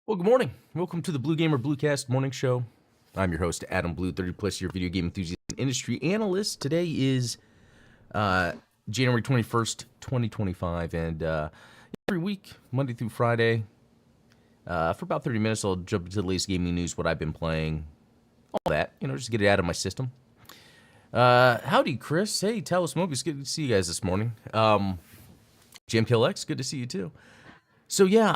Well, good morning. Welcome to the Blue Gamer Bluecast morning show. I'm your host, Adam Blue, 30-plus year video game enthusiast and industry analyst. Today is January 21st, 2025, and every week, Monday through Friday, for about 30 minutes, I'll jump into the latest gaming news, what I've been playing, all that, just get it out of my system. Howdy, Chris. Hey, Talos Mobius, good to see you guys this morning. Jam X, good to see you too. So yeah,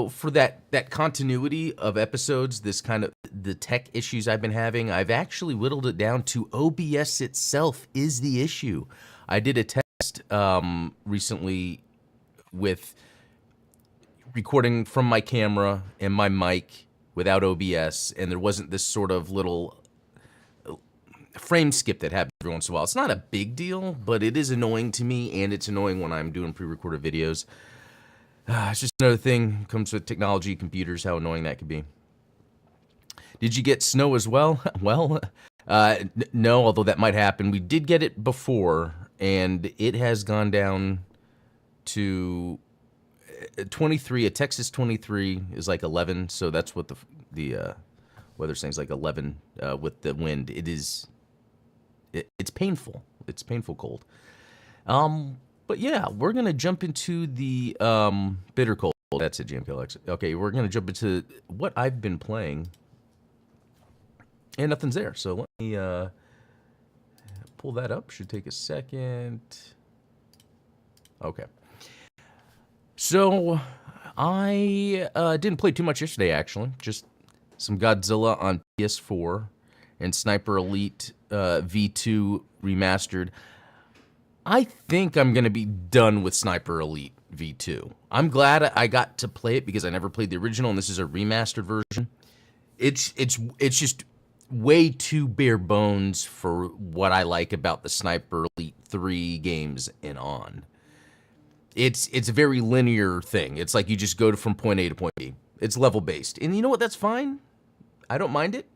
for that continuity of episodes, this kind of the tech issues I've been having, I've actually whittled it down to OBS itself is the issue. I did a test recently with recording from my camera and my mic without OBS, and there wasn't this sort of little frame skip that happens every once in a while. It's not a big deal, but it is annoying to me, and it's annoying when I'm doing pre-recorded videos. It's just another thing, comes with technology, computers, how annoying that could be. Did you get snow as well? Well, no, although that might happen. We did get it before, and it has gone down to 23. A Texas 23 is like 11, so that's what the weather saying, like 11 with the wind. It's painful. It's painful cold. But yeah, we're going to jump into the bitter cold. That's it, JamKillX. Okay, we're going to jump into what I've been playing. And nothing's there, so let me pull that up. Should take a second. Okay. So, I didn't play too much yesterday, actually. Just some Godzilla on PS4 and Sniper Elite V2 Remastered. I think I'm going to be done with Sniper Elite V2. I'm glad I got to play it because I never played the original, and this is a remastered version. It's just way too bare bones for what I like about the Sniper Elite 3 games and on. It's a very linear thing. It's like you just go from point A to point B. It's level-based. And you know what? That's fine. I don't mind it.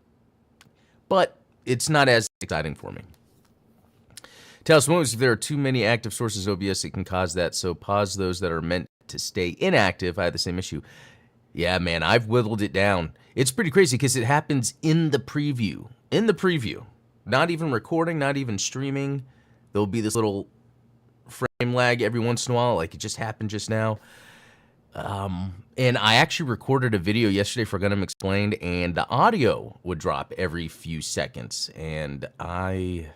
But it's not as exciting for me. Tell us if there are too many active sources of OBS, it can cause that, so pause those that are meant to stay inactive. I had the same issue. Yeah, man, I've whittled it down. It's pretty crazy because it happens in the preview. In the preview. Not even recording, not even streaming. There'll be this little frame lag every once in a while, like it just happened just now. And I actually recorded a video yesterday for Gundam Explained, and the audio would drop every few seconds, and I'm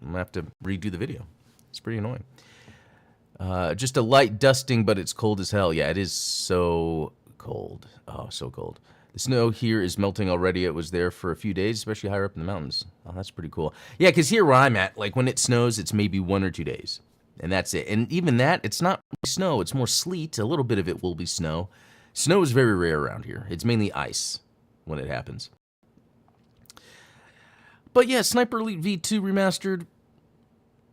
gonna have to redo the video. It's pretty annoying. Just a light dusting, but it's cold as hell. Yeah, it is so cold. Oh, so cold. The snow here is melting already. It was there for a few days, especially higher up in the mountains. Oh, that's pretty cool. Yeah, because here where I'm at, like when it snows, it's maybe 1 or 2 days. And that's it. And even that, it's not really snow. It's more sleet. A little bit of it will be snow. Snow is very rare around here. It's mainly ice when it happens. But yeah, Sniper Elite V2 Remastered.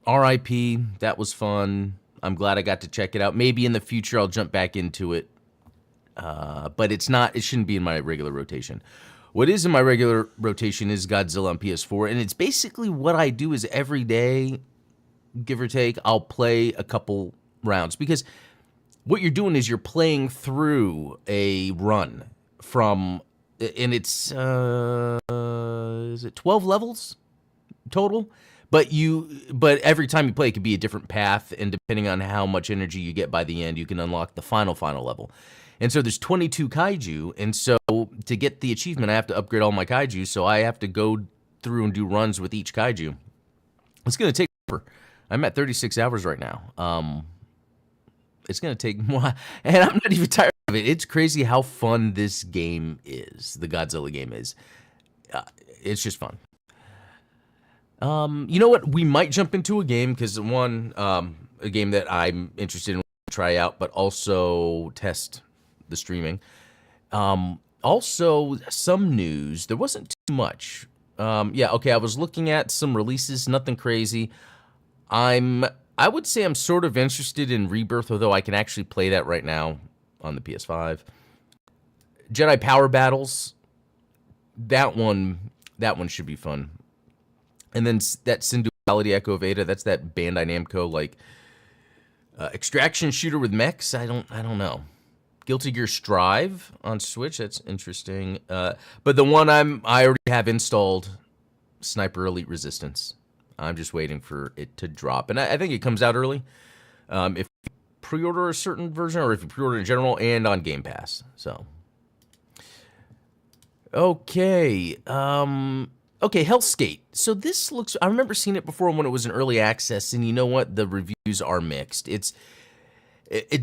RIP, that was fun. I'm glad I got to check it out. Maybe in the future I'll jump back into it. But it shouldn't be in my regular rotation. What is in my regular rotation is Godzilla on PS4, and it's basically what I do is every day, give or take, I'll play a couple rounds. Because what you're doing is you're playing through a run from, and it's, is it 12 levels total? But every time you play, it could be a different path, and depending on how much energy you get by the end, you can unlock the final level. And so there's 22 kaiju, and so to get the achievement, I have to upgrade all my kaiju, so I have to go through and do runs with each kaiju. It's going to take forever. I'm at 36 hours right now. It's going to take more, and I'm not even tired of it. It's crazy how fun this game is, the Godzilla game is. It's just fun. You know what? We might jump into a game because one, a game that I'm interested in to try out, but also test the streaming. Also, some news. There wasn't too much. Yeah, okay. I was looking at some releases, nothing crazy. I would say I'm sort of interested in Rebirth, although I can actually play that right now on the PS5. Jedi Power Battles. That one should be fun. And then that Sin Duality Echo of Ada, that's that Bandai Namco like extraction shooter with mechs. I don't know. Guilty Gear Strive on Switch, that's interesting. But the one I already have installed, Sniper Elite Resistance. I'm just waiting for it to drop, and I think it comes out early. If you pre-order a certain version, or if you pre-order in general, and on Game Pass. So, okay. Okay, Hellskate. So this looks, I remember seeing it before when it was in early access, and you know what? The reviews are mixed. It's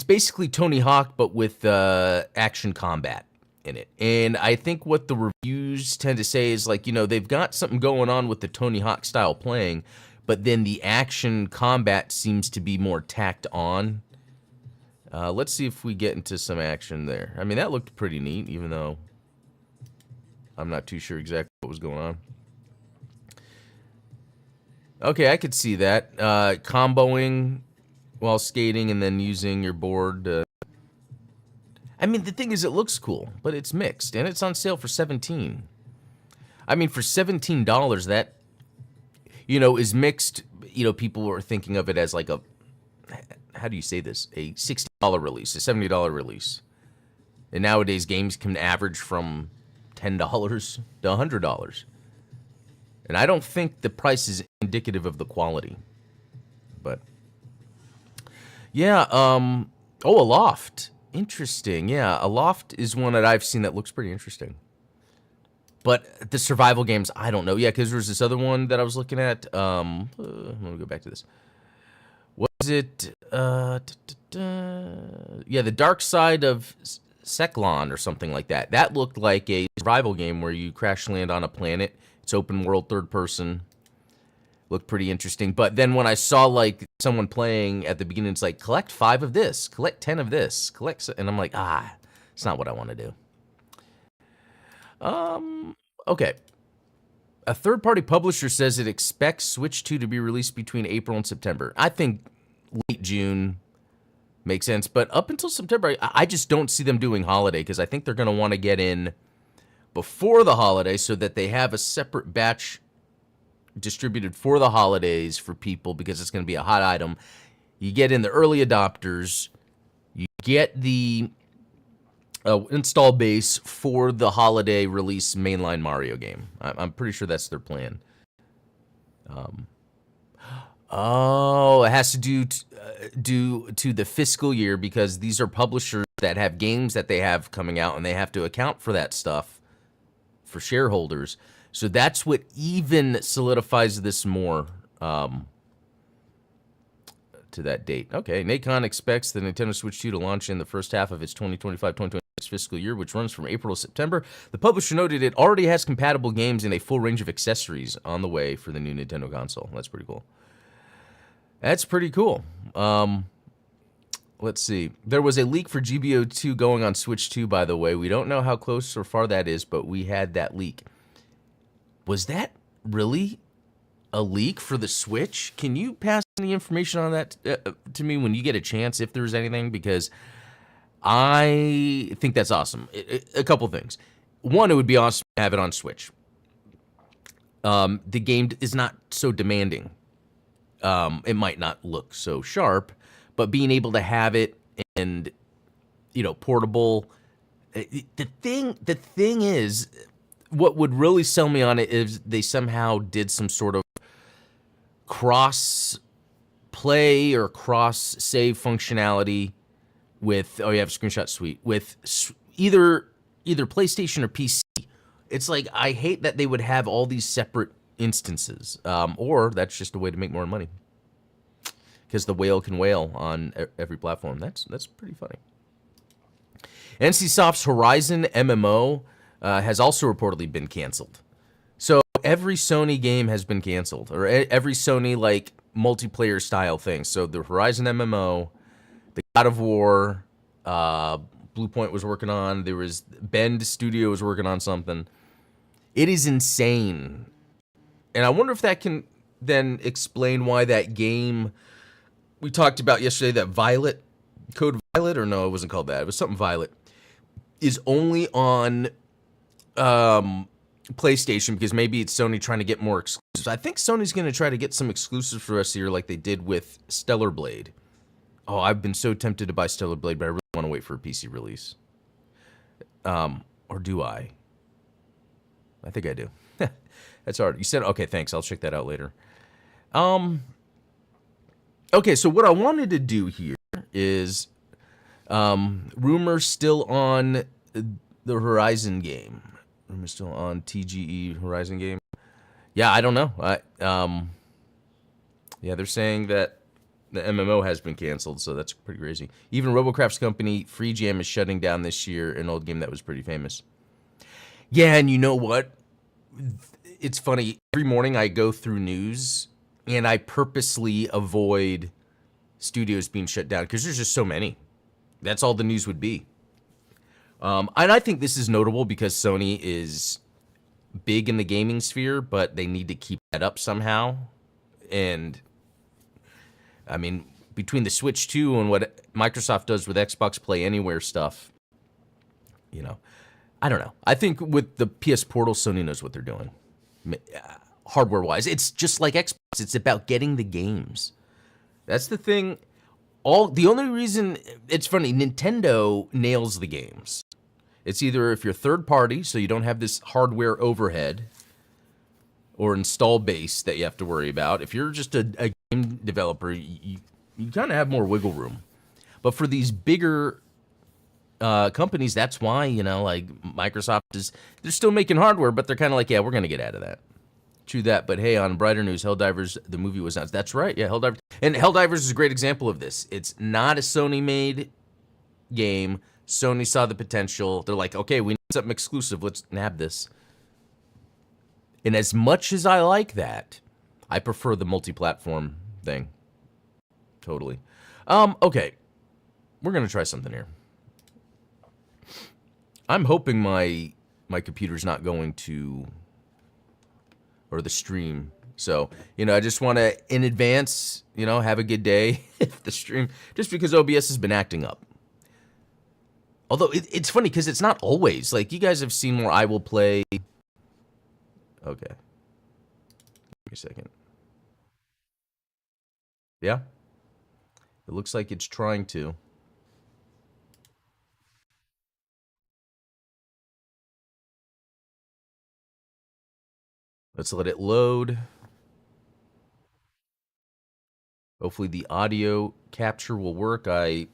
basically Tony Hawk, but with action combat in it. And I think what the reviews tend to say is like, you know, they've got something going on with the Tony Hawk style playing, but then the action combat seems to be more tacked on. Let's see if we get into some action there. I mean, that looked pretty neat, even though I'm not too sure exactly what was going on. Okay, I could see that. Comboing while skating and then using your board. I mean, the thing is, it looks cool, but it's mixed, and it's on sale for $17. I mean, for $17, that, you know, is mixed. You know, people are thinking of it as like a, how do you say this? A $60 release, a $70 release. And nowadays, games can average from $10 to $100. And I don't think the price is indicative of the quality. But yeah, oh, Aloft. Interesting. Yeah, Aloft is one that I've seen that looks pretty interesting. But the survival games, I don't know. Yeah, because there's this other one that I was looking at. Let me go back to this. Was it? Yeah, The Dark Side of Seklan or something like that. That looked like a survival game where you crash land on a planet. It's open world, third person. Looked pretty interesting. But then when I saw like someone playing at the beginning, it's like, collect 5 of this, collect 10 of this, and I'm like, it's not what I want to do. Okay. A third-party publisher says it expects Switch 2 to be released between April and September. I think late June makes sense, but up until September, I just don't see them doing holiday because I think they're going to want to get in before the holiday so that they have a separate batch distributed for the holidays for people because it's going to be a hot item. You get in the early adopters, you get the install base for the holiday release mainline Mario game. I'm pretty sure that's their plan. Oh, it has to do to the fiscal year because these are publishers that have games that they have coming out and they have to account for that stuff for shareholders. So that's what even solidifies this more to that date. Okay, Nacon expects the Nintendo Switch 2 to launch in the first half of its 2025-2026 fiscal year, which runs from April to September. The publisher noted it already has compatible games and a full range of accessories on the way for the new Nintendo console. That's pretty cool. That's pretty cool. Let's see. There was a leak for GBO 2 going on Switch 2, by the way. We don't know how close or far that is, but we had that leak. Was that really a leak for the Switch? Can you pass any information on that to me when you get a chance, if there's anything? Because I think that's awesome. A couple things. One, it would be awesome to have it on Switch. The game is not so demanding. It might not look so sharp, but being able to have it and, you know, portable. The thing is, what would really sell me on it is they somehow did some sort of cross play or cross save functionality with, oh, you have a screenshot suite with either PlayStation or PC. It's like, I hate that they would have all these separate instances, or that's just a way to make more money because the whale can whale on every platform. That's pretty funny. NCSoft's Horizon MMO has also reportedly been canceled. So every Sony game has been canceled, or every Sony like multiplayer style thing. So the Horizon MMO, the God of War, Bluepoint was working on. There was Bend Studio was working on something. It is insane, and I wonder if that can then explain why that game we talked about yesterday, that Violet, Code Violet, or no, it wasn't called that. It was something Violet, is only on PlayStation because maybe it's Sony trying to get more exclusives. I think Sony's going to try to get some exclusives for us here like they did with Stellar Blade. Oh, I've been so tempted to buy Stellar Blade, but I really want to wait for a PC release. Or do I? I think I do. That's hard. You said, okay, thanks. I'll check that out later. Okay, so what I wanted to do here is rumors still on the Horizon game. Rumors still on TGE Horizon game. Yeah, I don't know. Yeah, they're saying that the MMO has been canceled, so that's pretty crazy. Even Robocraft's company, Free Jam, is shutting down this year, an old game that was pretty famous. Yeah, and you know what? It's funny. Every morning I go through news, and I purposely avoid studios being shut down because there's just so many. That's all the news would be. And I think this is notable because Sony is big in the gaming sphere, but they need to keep that up somehow. And I mean, between the Switch 2 and what Microsoft does with Xbox Play Anywhere stuff, you know, I don't know. I think with the PS Portal, Sony knows what they're doing. Hardware-wise, it's just like Xbox. It's about getting the games. That's the thing. The only reason it's funny, Nintendo nails the games. It's either if you're third party, so you don't have this hardware overhead or install base that you have to worry about. If you're just a game developer, you kind of have more wiggle room. But for these bigger companies, that's why, you know, like Microsoft they're still making hardware, but they're kind of like, yeah, we're going to get out of that. True that, but hey, on brighter news, Helldivers, the movie was announced. That's right, yeah, Helldivers. And Helldivers is a great example of this. It's not a Sony-made game. Sony saw the potential. They're like, okay, we need something exclusive. Let's nab this. And as much as I like that, I prefer the multi-platform thing. Totally. Okay. We're going to try something here. I'm hoping my computer's not going to... or the stream. So, you know, I just want to, in advance, you know, have a good day if the stream, just because OBS has been acting up. Although, it's funny, because it's not always. Like, you guys have seen more I Will Play. Okay. Give me a second. Yeah? It looks like it's trying to. Let's let it load. Hopefully the audio capture will work. Let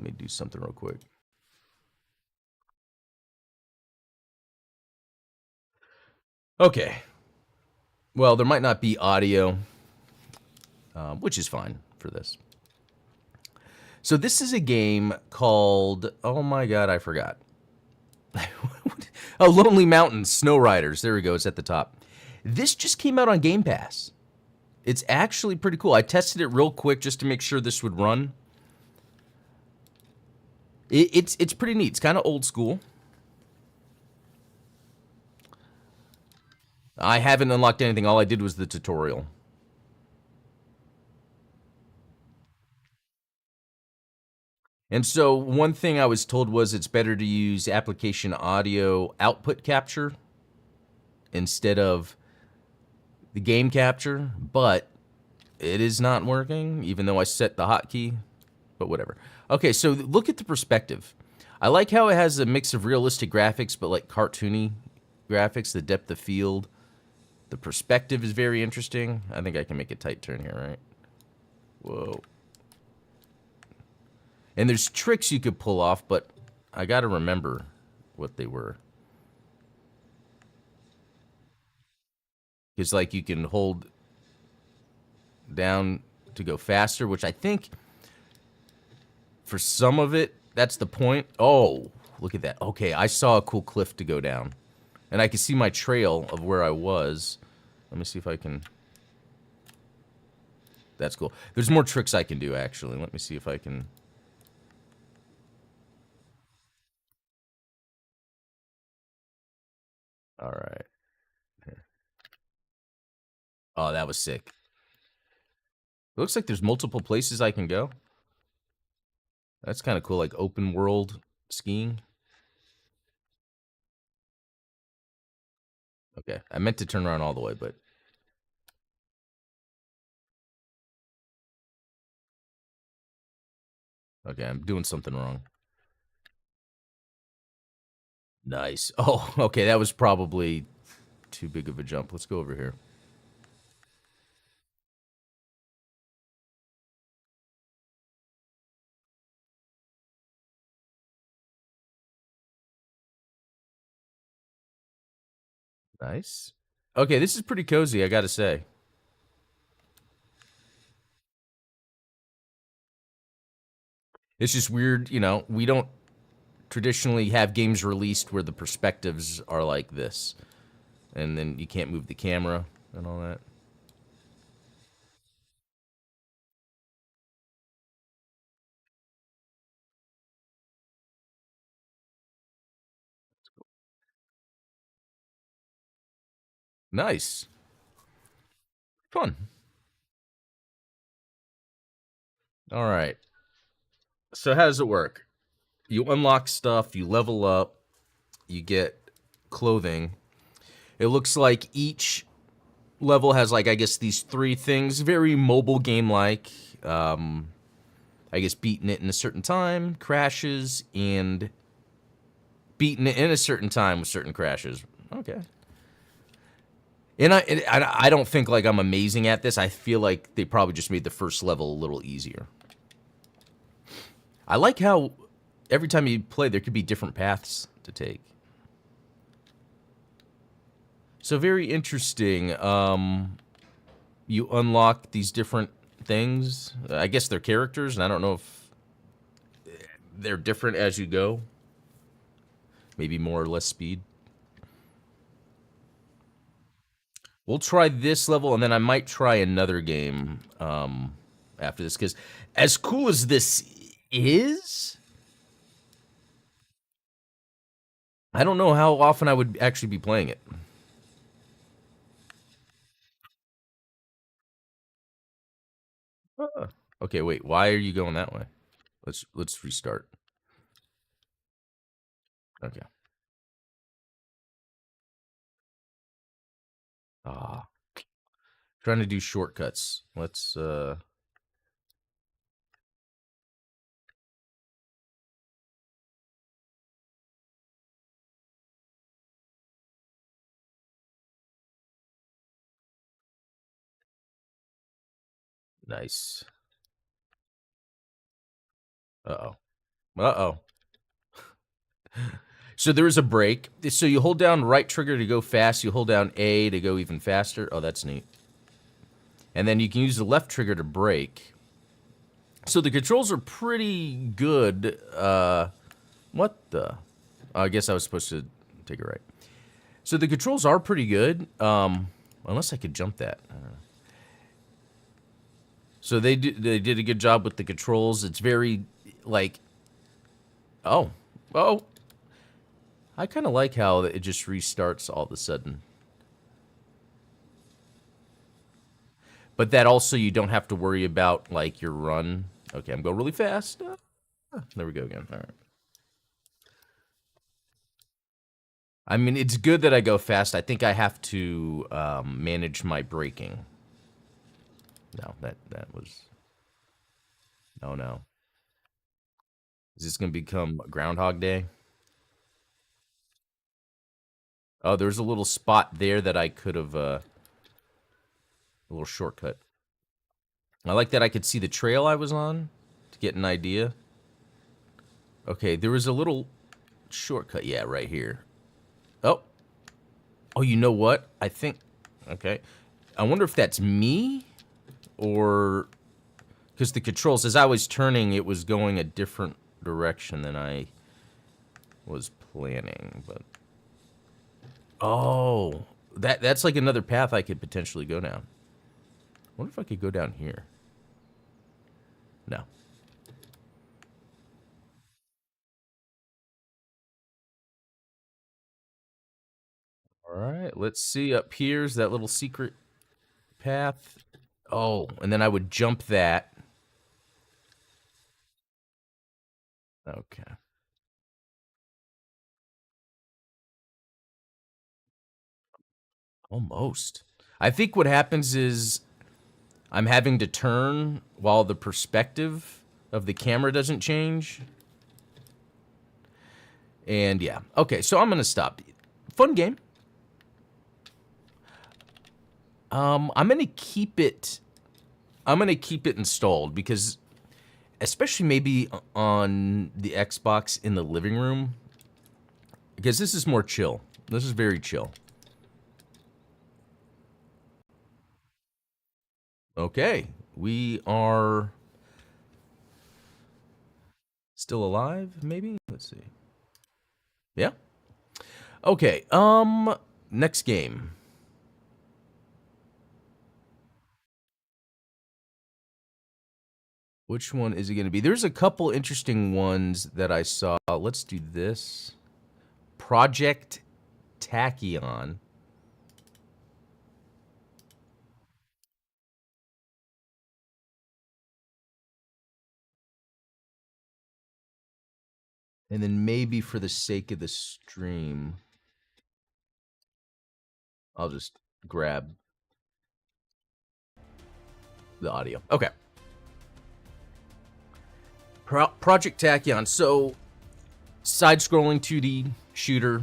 me do something real quick. Okay. Well, there might not be audio, which is fine for this. So this is a game called, oh my god, I forgot. Oh, Lonely Mountains, Snow Riders. There we go, it's at the top. This just came out on Game Pass. It's actually pretty cool. I tested it real quick just to make sure this would run. It's pretty neat. It's kind of old school. I haven't unlocked anything. All I did was the tutorial. And so one thing I was told was it's better to use application audio output capture instead of the game capture, but it is not working, even though I set the hotkey, but whatever. Okay, so look at the perspective. I like how it has a mix of realistic graphics, but like cartoony graphics, the depth of field. The perspective is very interesting. I think I can make a tight turn here, right? Whoa. And there's tricks you could pull off, but I gotta remember what they were. Because, like, you can hold down to go faster, which I think for some of it, that's the point. Oh, look at that. Okay, I saw a cool cliff to go down. And I can see my trail of where I was. Let me see if I can... That's cool. There's more tricks I can do, actually. Let me see if I can... Alright. Oh, that was sick. It looks like there's multiple places I can go. That's kind of cool, like open world skiing. Okay, I meant to turn around all the way, but... Okay, I'm doing something wrong. Nice. Oh, okay, that was probably too big of a jump. Let's go over here. Nice. Okay, this is pretty cozy, I gotta say. It's just weird, you know, we don't traditionally have games released where the perspectives are like this. And then you can't move the camera and all that. Nice. Fun. All right. So how does it work? You unlock stuff, you level up, you get clothing. It looks like each level has, like, I guess these three things. Very mobile game-like. I guess beating it in a certain time, crashes, and beating it in a certain time with certain crashes. Okay. And I don't think, like, I'm amazing at this. I feel like they probably just made the first level a little easier. I like how every time you play, there could be different paths to take. So very interesting. You unlock these different things. I guess they're characters, and I don't know if they're different as you go. Maybe more or less speed. We'll try this level, and then I might try another game after this, because as cool as this is, I don't know how often I would actually be playing it. Okay, wait. Why are you going that way? Let's restart. Okay. Ah, trying to do shortcuts. Let's nice. Uh-oh. Uh-oh. So there is a break. So you hold down right trigger to go fast. You hold down A to go even faster. Oh, that's neat. And then you can use the left trigger to brake. So the controls are pretty good. What the? I guess I was supposed to take it right. So the controls are pretty good. Unless I could jump that. I don't know. So they did a good job with the controls. It's very, like... Oh. Oh. I kind of like how it just restarts all of a sudden. But that also, you don't have to worry about, like, your run. Okay, I'm going really fast. There we go again. All right. I mean, it's good that I go fast. I think I have to manage my braking. No, that was... No, no. Is this going to become Groundhog Day? Oh, there's a little spot there that I could have... a little shortcut. I like that I could see the trail I was on to get an idea. Okay, there was a little shortcut. Yeah, right here. Oh. Oh, you know what? I think... Okay. I wonder if that's me or... Because the controls, as I was turning, it was going a different direction than I was planning, but... Oh, that's like another path I could potentially go down. I wonder if I could go down here. No. All right, let's see. Up here's that little secret path. Oh, and then I would jump that. Okay. Almost. I think what happens is I'm having to turn while the perspective of the camera doesn't change. And yeah. Okay, so I'm going to stop. Fun game. I'm going to keep it installed because especially maybe on the Xbox in the living room, because this is more chill. This is very chill. Okay, we are still alive, maybe? Let's see. Yeah? Okay, next game. Which one is it going to be? There's a couple interesting ones that I saw. Let's do this. Project Tachyon. And then maybe for the sake of the stream, I'll just grab the audio. Okay. Project Tachyon. So, side-scrolling 2D shooter.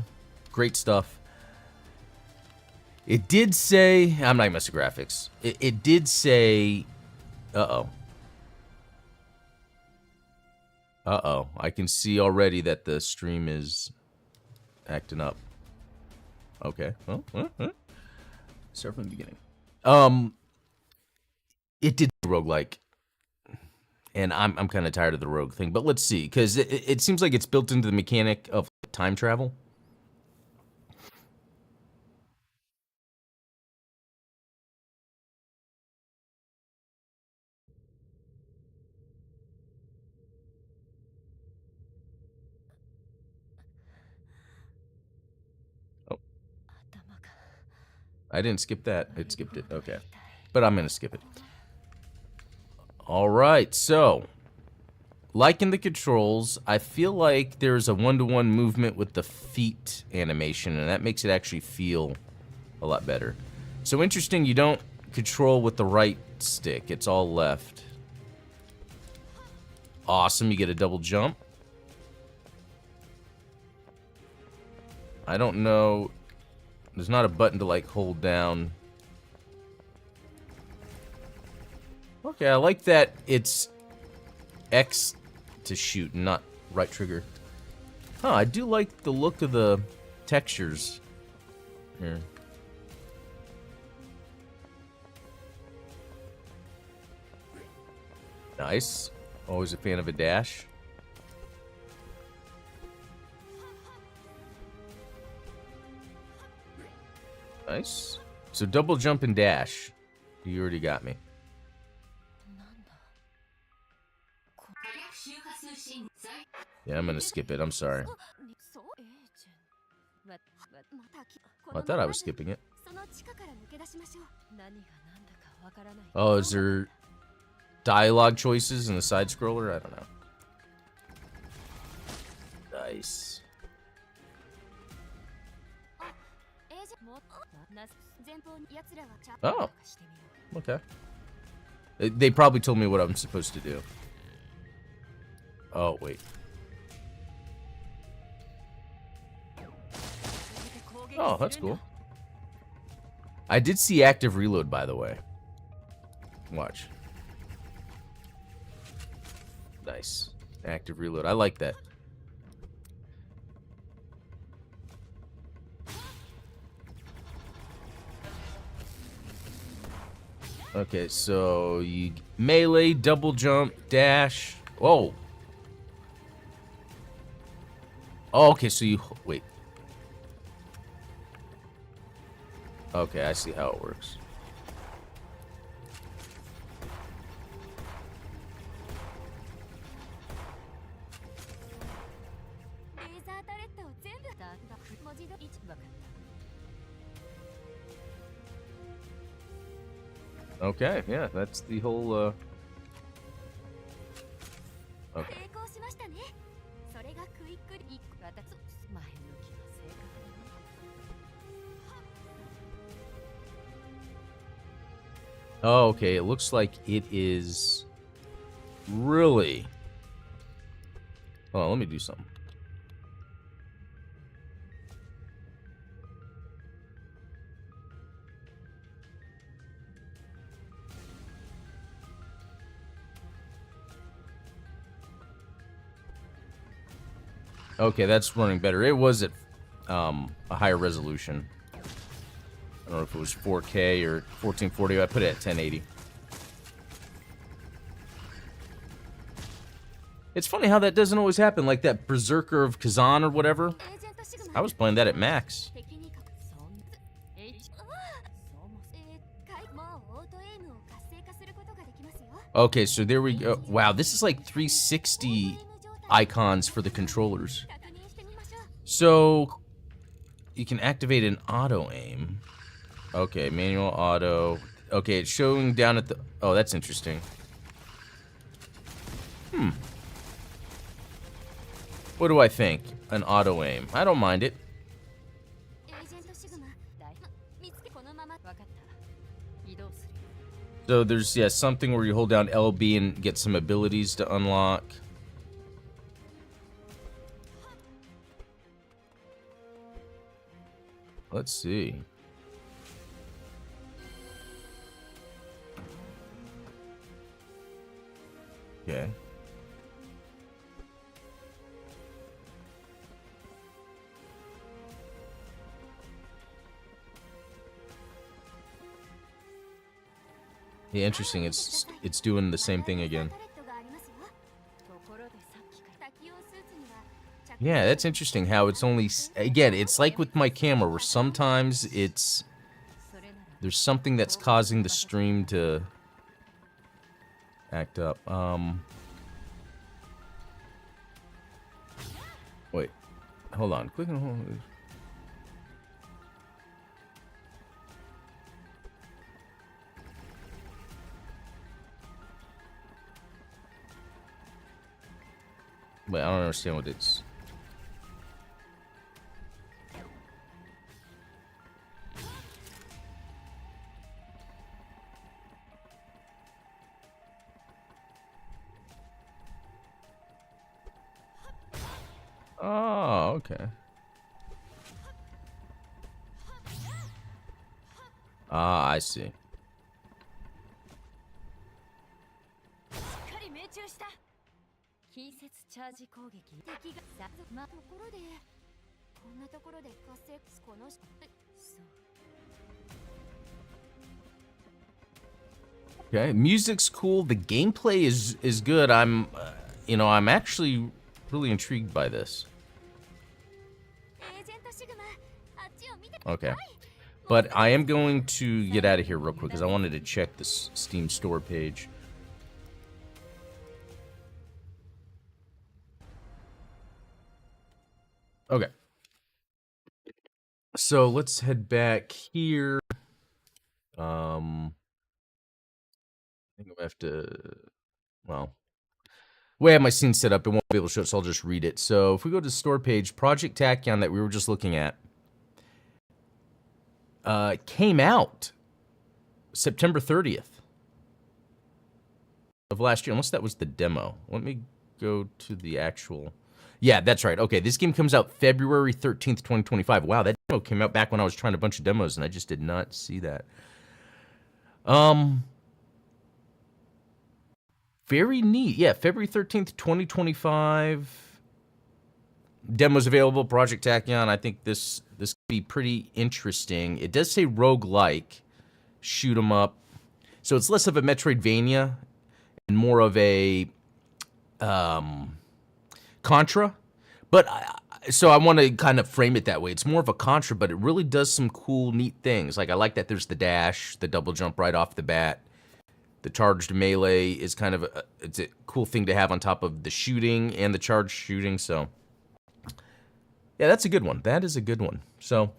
Great stuff. It did say... I'm not going to mess with graphics. It did say... Uh-oh. Uh-oh. I can see already that the stream is acting up. Okay. Well, start from the beginning. It did roguelike. And I'm kind of tired of the rogue thing. But let's see. Because it seems like it's built into the mechanic of time travel. Oh. I didn't skip that. It skipped it. Okay. But I'm going to skip it. All right. So, like in the controls, I feel like there's a one-to-one movement with the feet animation, and that makes it actually feel a lot better. So interesting, you don't control with the right stick. It's all left. Awesome, you get a double jump. I don't know. There's not a button to, like, hold down. Okay, I like that it's X to shoot, not right trigger. Huh, I do like the look of the textures here. Nice. Always a fan of a dash. Nice. So double jump and dash. You already got me. Yeah, I'm gonna skip it. I'm sorry. I thought I was skipping it. Oh, is there dialogue choices in the side scroller? I don't know. Nice. Oh. Okay. They probably told me what I'm supposed to do. Oh, wait. Oh, that's cool. I did see active reload, by the way. Watch. Nice. Active reload. I like that. Okay, so you melee, double jump, dash. Whoa. Oh, okay, so you... Wait. Okay, I see how it works. Okay, yeah, that's the whole, okay. Oh, okay, it looks like it is really... Hold on, let me do something. Okay, that's running better. It was at a higher resolution. I don't know if it was 4K or 1440. I put it at 1080. It's funny how that doesn't always happen, like that Berserker of Kazan or whatever. I was playing that at max. Okay, so there we go. Wow, this is like 360 icons for the controllers. So you can activate an auto aim. Okay, manual auto. Okay, it's showing down at the... Oh, that's interesting. What do I think? An auto aim. I don't mind it. So there's, yeah, something where you hold down LB and get some abilities to unlock. Let's see. Okay. Yeah, interesting. It's doing the same thing again. Yeah, that's interesting how it's only... Again, it's like with my camera where sometimes it's... There's something that's causing the stream to act up. Wait. Hold on. Click on... Hold. Wait, I don't understand what it's... Oh, okay. Ah, I see. Okay, music's cool. The gameplay is good. I'm, you know, I'm actually really intrigued by this. Okay, but I am going to get out of here real quick because I wanted to check this Steam store page. Okay. So let's head back here. I think I have to, well, the way I have my scene set up, it won't be able to show it, so I'll just read it. So if we go to the store page, Project Tachyon that we were just looking at came out September 30th of last year, unless that was the demo. Let me go to the actual... Yeah, that's right. Okay, this game comes out February 13th, 2025. Wow, that demo came out back when I was trying a bunch of demos, and I just did not see that. Very neat. Yeah, February 13th, 2025. Demos available, Project Tachyon. I think this could be pretty interesting. It does say roguelike, shoot 'em up. So it's less of a Metroidvania and more of a Contra. But So I want to kind of frame it that way. It's more of a Contra, but it really does some cool, neat things. Like I like that there's the dash, the double jump right off the bat. The charged melee is kind of it's a cool thing to have on top of the shooting and the charged shooting. So yeah, that's a good one. That is a good one. So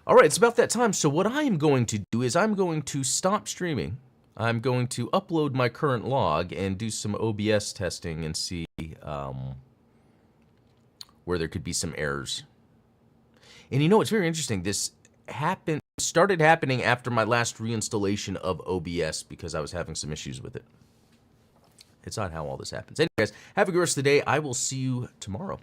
all right, it's about that time. So what I am going to do is I'm going to stop streaming. I'm going to upload my current log and do some OBS testing and see where there could be some errors. And you know, it's very interesting. This started happening after my last reinstallation of OBS because I was having some issues with it. It's odd how all this happens. Anyways, have a good rest of the day. I will see you tomorrow.